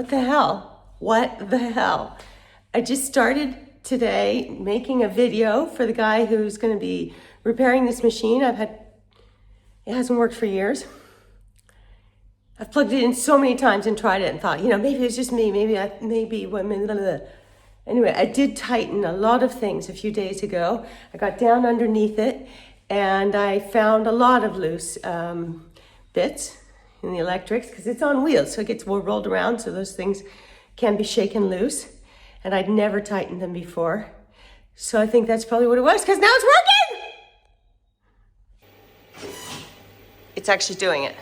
What the hell? What the hell? I just started today making a video for the guy who's going to be repairing this machine. It hasn't worked for years. I've plugged it in so many times and tried it and thought, maybe it's just me. Anyway, I did tighten a lot of things a few days ago. I got down underneath it and I found a lot of loose bits in the electrics because it's on wheels, so it gets rolled around, so those things can be shaken loose. And I'd never tightened them before. So I think that's probably what it was, because now it's working! It's actually doing it.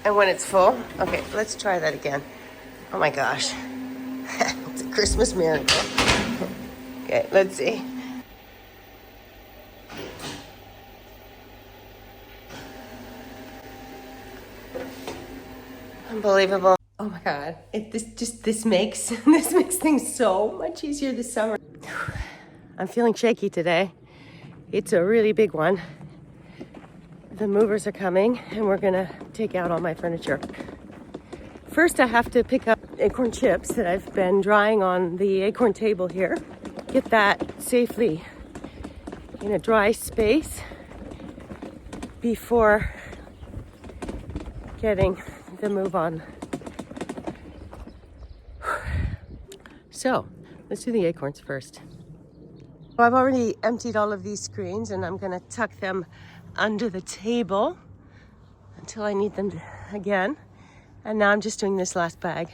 And when it's full, okay, let's try that again. Oh my gosh. It's a Christmas miracle. Okay, let's see. Unbelievable. Oh my God. This makes things so much easier this summer. I'm feeling shaky today. It's a really big one. The movers are coming and we're gonna take out all my furniture. First, I have to pick up acorn chips that I've been drying on the acorn table here. Get that safely in a dry space before getting the move on. So, let's do the acorns first. I've already emptied all of these screens and I'm gonna tuck them under the table until I need them again. And now I'm just doing this last bag.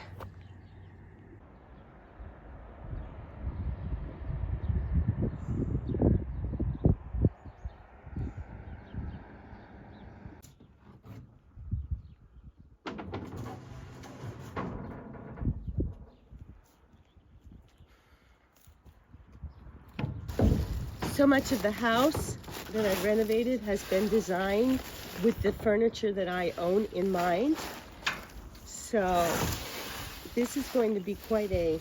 So much of the house that I've renovated has been designed with the furniture that I own in mind. So this is going to be quite an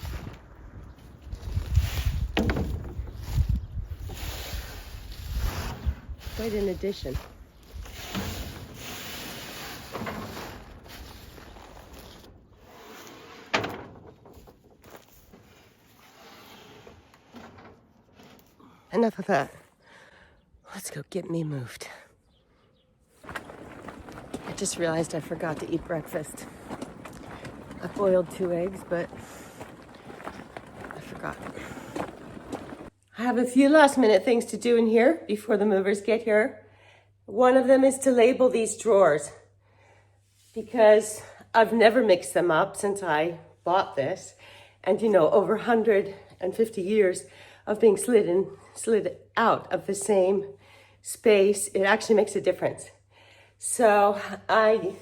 addition. Enough of that. Let's go get me moved. I just realized I forgot to eat breakfast. I boiled 2 eggs, but I forgot. I have a few last minute things to do in here before the movers get here. One of them is to label these drawers because I've never mixed them up since I bought this. And over 150 years of being slid out of the same space, it actually makes a difference. So I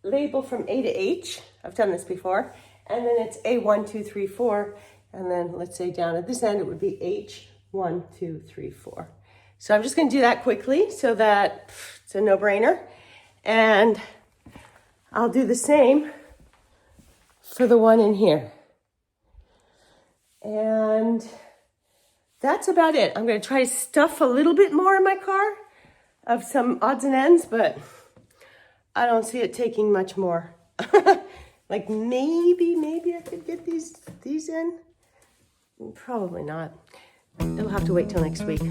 label from A to H. I've done this before. And then it's A1, 2, 3, 4. And then let's say down at this end, it would be H1, 2, 3, 4. So I'm just going to do that quickly so that it's a no-brainer. And I'll do the same for the one in here. And that's about it. I'm going to try to stuff a little bit more in my car of some odds and ends, but I don't see it taking much more. Like maybe I could get these in. Probably not. It'll have to wait till next week.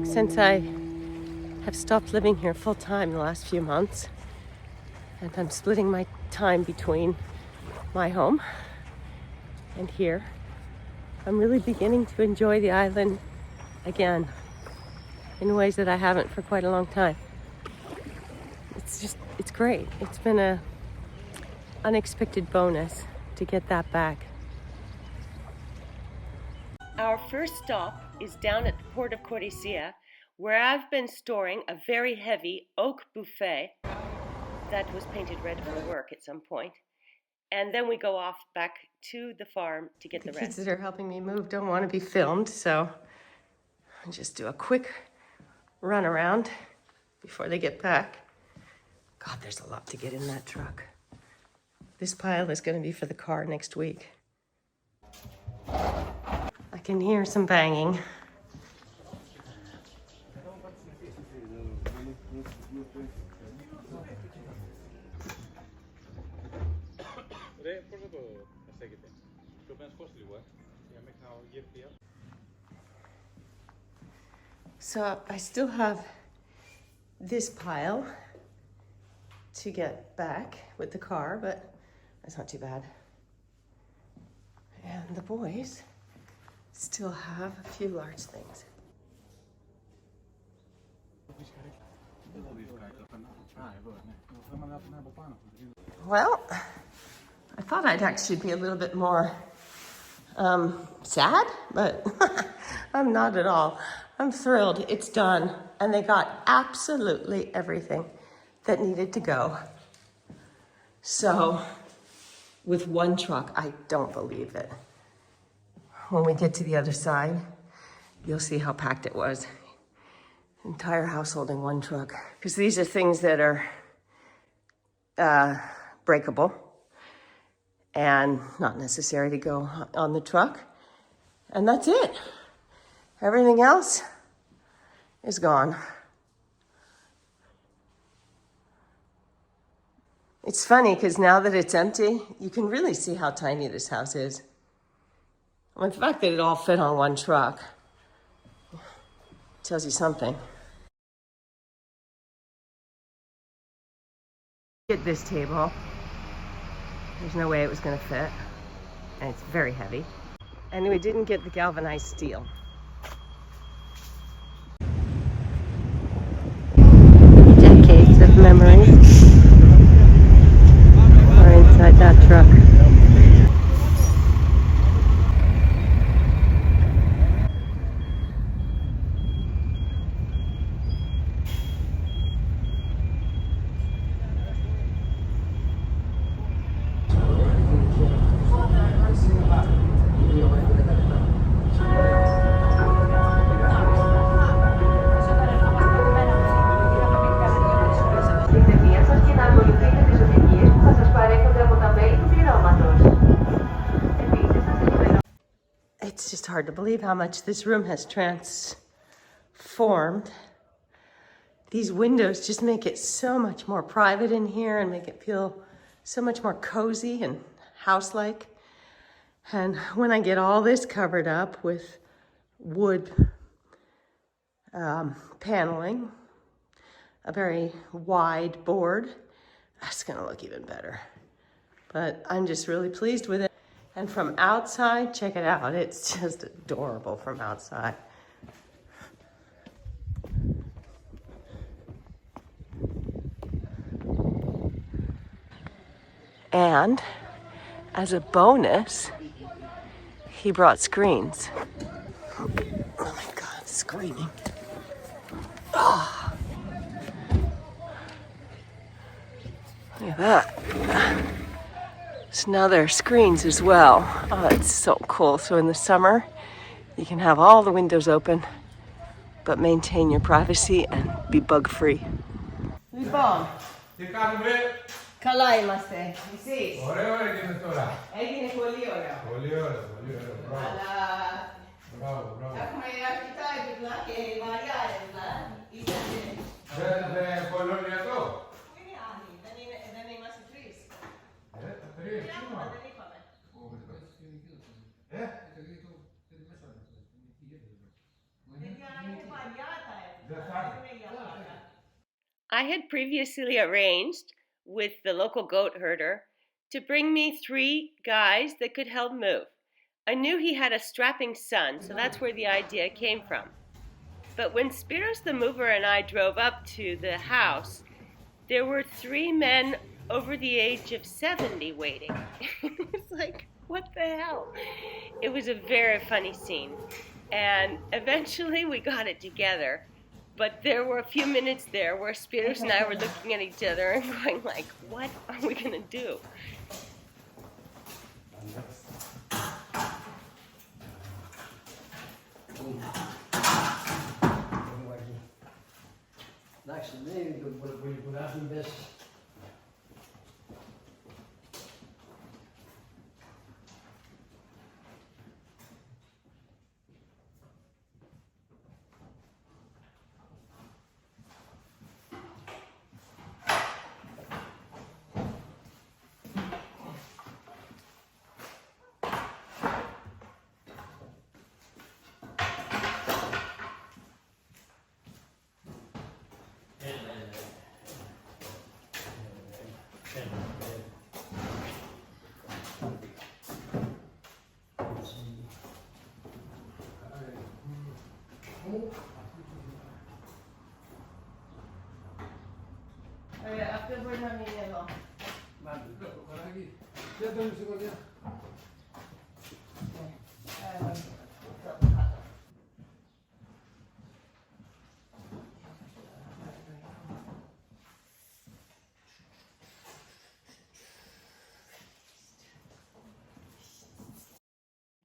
Since I have stopped living here full time the last few months, and I'm splitting my time between my home and here, I'm really beginning to enjoy the island again in ways that I haven't for quite a long time. It's great. It's been a unexpected bonus to get that back. Our first stop is down at the port of Corisia, where I've been storing a very heavy oak buffet that was painted red for work at some point. And then we go off back to the farm to get the rest. The kids that are helping me move don't want to be filmed, so I'll just do a quick run around before they get back. God, there's a lot to get in that truck. This pile is going to be for the car next week. I can hear some banging. So I still have this pile to get back with the car, but that's not too bad. And the boys still have a few large things. Well, I thought I'd actually be a little bit more sad, but I'm not at all. I'm thrilled. It's done. And they got absolutely everything that needed to go. So, with one truck, I don't believe it. When we get to the other side, you'll see how packed it was. Entire household in one truck. Because these are things that are breakable and not necessary to go on the truck. And that's it. Everything else is gone. It's funny because now that it's empty, you can really see how tiny this house is. I mean, the fact that it all fit on one truck tells you something. Get this table. There's no way it was going to fit. And it's very heavy. And we didn't get the galvanized steel. Decades of memories are inside that truck. It's just hard to believe how much this room has transformed. These windows just make it so much more private in here and make it feel so much more cozy and house-like. And when I get all this covered up with wood paneling, a very wide board, that's gonna look even better. But I'm just really pleased with it. And from outside, check it out. It's just adorable from outside. And as a bonus, he brought screens. Oh my God, screaming. Oh. Look at that. So now there are screens as well. Oh, it's so cool. So in the summer, you can have all the windows open, but maintain your privacy and be bug-free. Kalaimaste. Misis. Ore, che ne sto là? Egine Poliora. Poliora, bravo. Alla... Bravo. Come architect, che variare, Quello lì a to? Quindi anni, da nei massi tris. Tre, no. I had previously arranged with the local goat herder to bring me 3 guys that could help move. I knew he had a strapping son, so that's where the idea came from. But when Spiros the mover and I drove up to the house, there were 3 men over the age of 70 waiting. It's like, what the hell? It was a very funny scene, and eventually we got it together. But there were a few minutes there where Spiros and I were looking at each other and going like, what are we gonna do?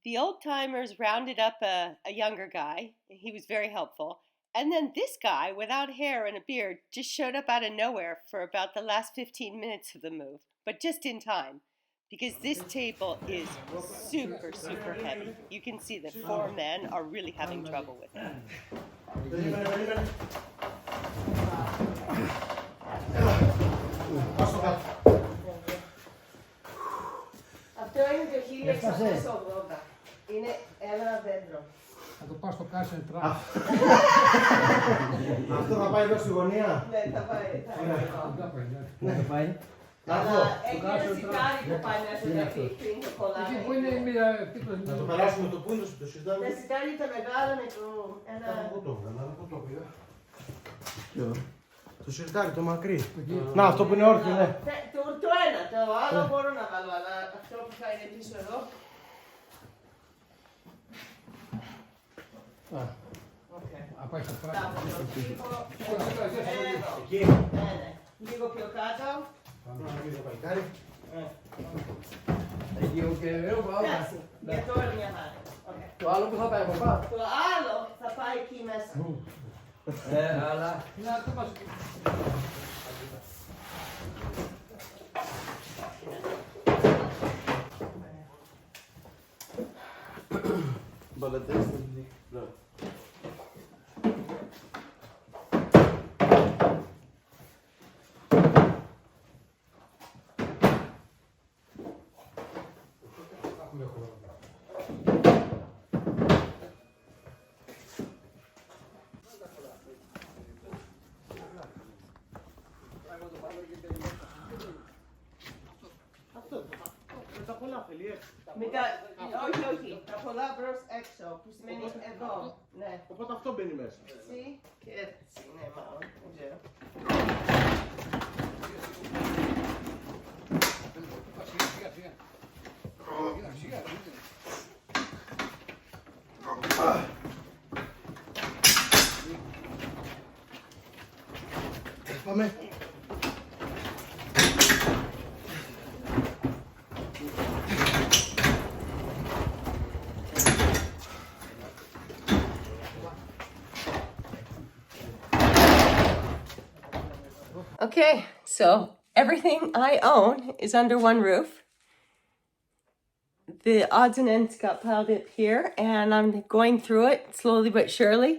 The old timers rounded up a younger guy. He was very helpful. And then this guy, without hair and a beard, just showed up out of nowhere for about the last 15 minutes of the move, but just in time, because this table is super, super heavy. You can see that 4 men are really having trouble with it. Αυτό είναι το 1680. Είναι ένα δέντρο. Θα το πάω στο κάσιο τράπ. Αυτό θα πάει εδώ στη γωνία. Ναι, θα πάει. Ναι, θα πάει. Αλλά έχει ένα σιτάρι που πάει μέσα εκεί πριν το κολλάμε. Εκεί που είναι μία πίπλα. Να το περάσουμε το πούντο στο συζητάμε. Τα σιτάρι τα μεγάλα με το ένα... Πού το βγάλα, πού το πήγα. Το σιρτάρι, το μακρύ. Να, αυτό που είναι όρθιο, ναι. Το ένα, το άλλο μπορώ να βάλω, αλλά αυτό που θα είναι πίσω εδώ. Α, πάει στο πράγμα. Εκεί. Λίγο πιο κάτω. Πάμε να μην το παλικάρι. Εκεί ο κεραίο πάω. Εντάξει, για τώρα μια χαρά. Το άλλο που θα πάει από πάνω. Το άλλο θα πάει εκεί μέσα. Αλλά... Να το μας... Μπαλατές. Τα πολλά φιλίε. Όχι, όχι. Τα πολλά μπρος έξω, που σημαίνει εδώ. Ναι. Οπότε αυτό μπαίνει μέσα. Έτσι και έτσι, ναι, μάλλον. Δεν ξέρω. Πάμε. Okay, so everything I own is under one roof. The odds and ends got piled up here, and I'm going through it slowly but surely.